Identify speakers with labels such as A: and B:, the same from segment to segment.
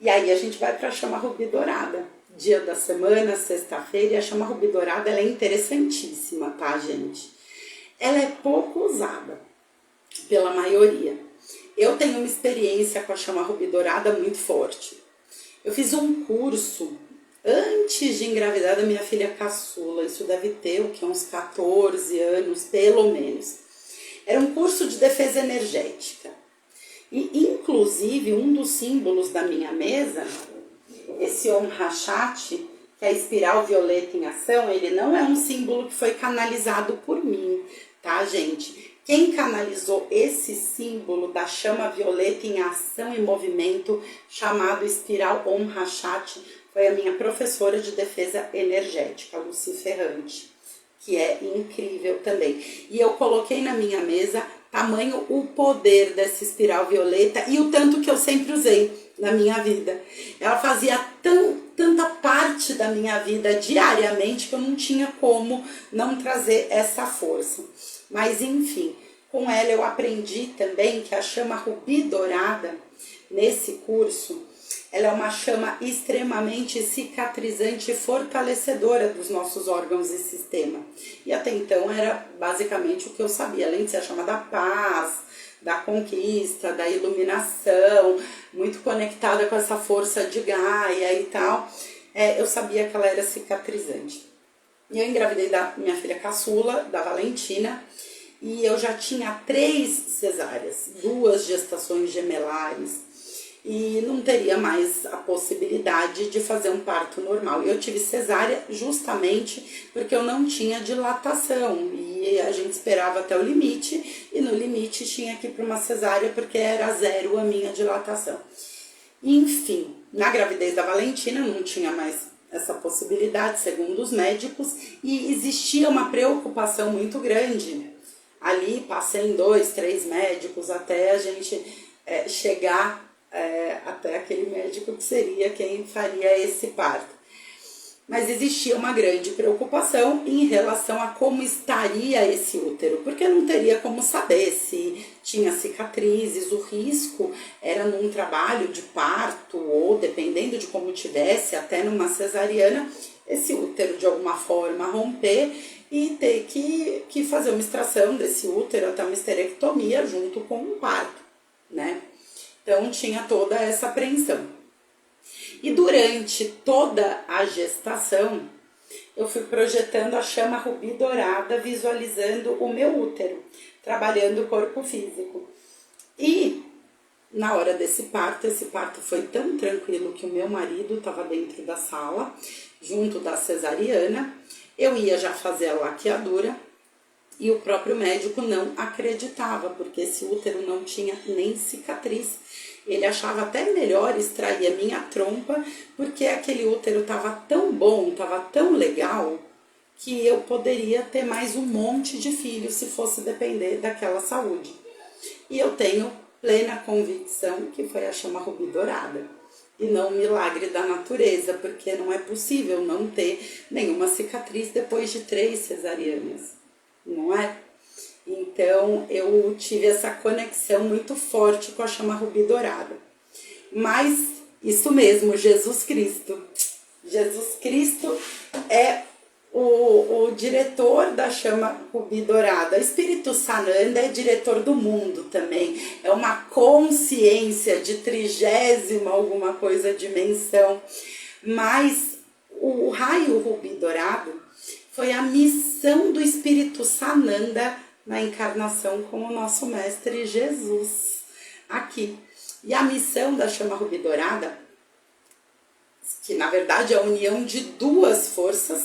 A: E aí a gente vai para a chama rubi dourada. Dia da semana, sexta-feira, e a chama rubi dourada ela é interessantíssima, tá, gente? Ela é pouco usada pela maioria. Eu tenho uma experiência com a chama rubi dourada muito forte. Eu fiz um curso antes de engravidar da minha filha caçula, isso deve ter o que, uns 14 anos, pelo menos. Era um curso de defesa energética. E, inclusive, um dos símbolos da minha mesa, esse Om Rachat, que é a espiral violeta em ação, ele não é um símbolo que foi canalizado por mim, tá, gente? Quem canalizou esse símbolo da chama violeta em ação e movimento, chamado espiral Om Rachat, foi a minha professora de defesa energética, Lucy Ferrante, que é incrível também. E eu coloquei na minha mesa tamanho o poder dessa espiral violeta e o tanto que eu sempre usei na minha vida. Ela fazia tanta parte da minha vida diariamente que eu não tinha como não trazer essa força. Mas enfim, com ela eu aprendi também que a chama rubi dourada, nesse curso, ela é uma chama extremamente cicatrizante e fortalecedora dos nossos órgãos e sistema. E até então era basicamente o que eu sabia, além de ser a chama da paz, da conquista, da iluminação, muito conectada com essa força de Gaia e tal, eu sabia que ela era cicatrizante. E eu engravidei da minha filha caçula, da Valentina, e eu já tinha 3 cesáreas, 2 gestações gemelares, e não teria mais a possibilidade de fazer um parto normal. Eu tive cesárea justamente porque eu não tinha dilatação e a gente esperava até o limite e no limite tinha que ir para uma cesárea porque era 0 a minha dilatação. Enfim, na gravidez da Valentina não tinha mais essa possibilidade, segundo os médicos, e existia uma preocupação muito grande. Ali passei em 2, 3 médicos até a gente chegar até aquele médico que seria quem faria esse parto. Mas existia uma grande preocupação em relação a como estaria esse útero, porque não teria como saber se tinha cicatrizes. O risco era num trabalho de parto ou, dependendo de como tivesse, até numa cesariana, esse útero de alguma forma romper e ter que fazer uma extração desse útero, até uma esterectomia junto com um parto, né? Então tinha toda essa apreensão. E durante toda a gestação, eu fui projetando a chama rubi dourada, visualizando o meu útero, trabalhando o corpo físico. E na hora desse parto, esse parto foi tão tranquilo que o meu marido estava dentro da sala, junto da cesariana, eu ia já fazer a laqueadura, e o próprio médico não acreditava, porque esse útero não tinha nem cicatriz. Ele achava até melhor extrair a minha trompa, porque aquele útero estava tão bom, estava tão legal, que eu poderia ter mais um monte de filhos se fosse depender daquela saúde. E eu tenho plena convicção que foi a chama rubi dourada, e não um milagre da natureza, porque não é possível não ter nenhuma cicatriz depois de 3 cesarianas. Não é? Então eu tive essa conexão muito forte com a chama rubi dourada. Mas isso mesmo, Jesus Cristo. Jesus Cristo é o diretor da chama rubi dourada. O Espírito Sananda é diretor do mundo também. É uma consciência de 30ª alguma coisa dimensão. Mas o raio rubi dourado foi a missão do Espírito Sananda na encarnação com o nosso Mestre Jesus aqui. E a missão da chama rubi dourada, que na verdade é a união de 2 forças,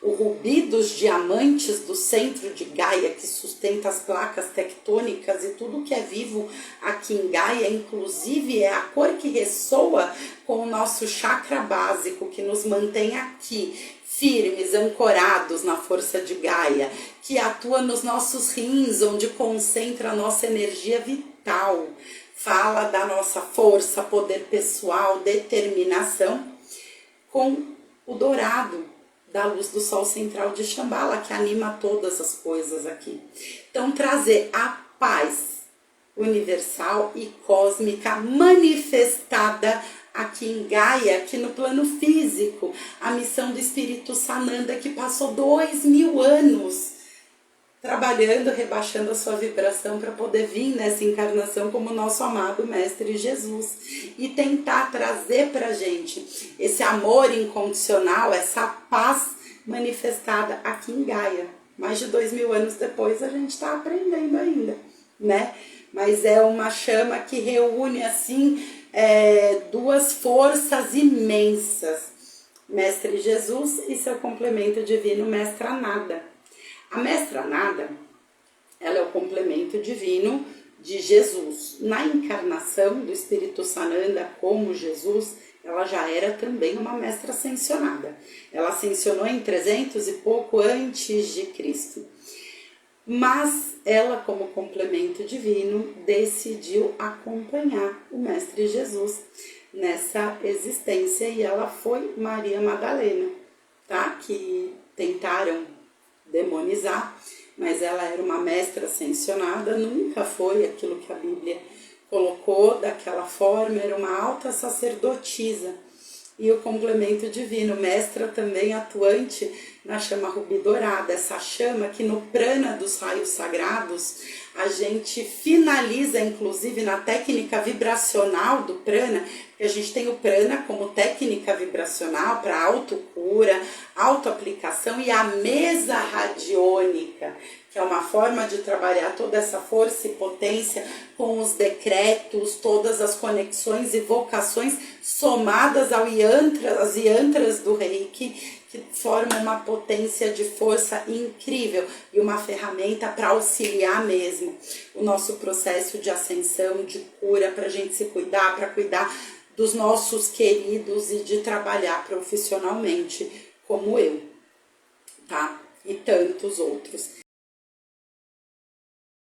A: o rubi dos diamantes do centro de Gaia, que sustenta as placas tectônicas e tudo que é vivo aqui em Gaia, inclusive é a cor que ressoa com o nosso chakra básico, que nos mantém aqui, firmes, ancorados na força de Gaia, que atua nos nossos rins, onde concentra a nossa energia vital, fala da nossa força, poder pessoal, determinação, com o dourado da luz do sol central de Shambhala, que anima todas as coisas aqui. Então, trazer a paz universal e cósmica manifestada aqui em Gaia, aqui no plano físico, a missão do Espírito Sananda, que passou 2000 anos trabalhando, rebaixando a sua vibração para poder vir nessa encarnação como nosso amado Mestre Jesus e tentar trazer para a gente esse amor incondicional, essa paz manifestada aqui em Gaia. Mais de 2000 anos depois a gente está aprendendo ainda, né? Mas é uma chama que reúne assim duas forças imensas, Mestre Jesus e seu complemento divino, Mestra Nada. A Mestra Nada, ela é o complemento divino de Jesus. Na encarnação do Espírito Sananda como Jesus, ela já era também uma mestra ascensionada. Ela ascensionou em 300 e pouco antes de Cristo. Mas ela, como complemento divino, decidiu acompanhar o Mestre Jesus nessa existência e ela foi Maria Madalena, tá? Que tentaram demonizar, mas ela era uma mestra ascensionada, nunca foi aquilo que a Bíblia colocou daquela forma, era uma alta sacerdotisa. E o complemento divino, mestra também atuante na chama rubi dourada, essa chama que no prana dos raios sagrados a gente finaliza, inclusive na técnica vibracional do prana, porque a gente tem o prana como técnica vibracional para autocura, autoaplicação, e a mesa radiônica, que é uma forma de trabalhar toda essa força e potência com os decretos, todas as conexões e vocações somadas às yantras do Reiki, que formam uma potência de força incrível e uma ferramenta para auxiliar mesmo o nosso processo de ascensão, de cura, para a gente se cuidar, para cuidar dos nossos queridos e de trabalhar profissionalmente como eu, tá? E tantos outros.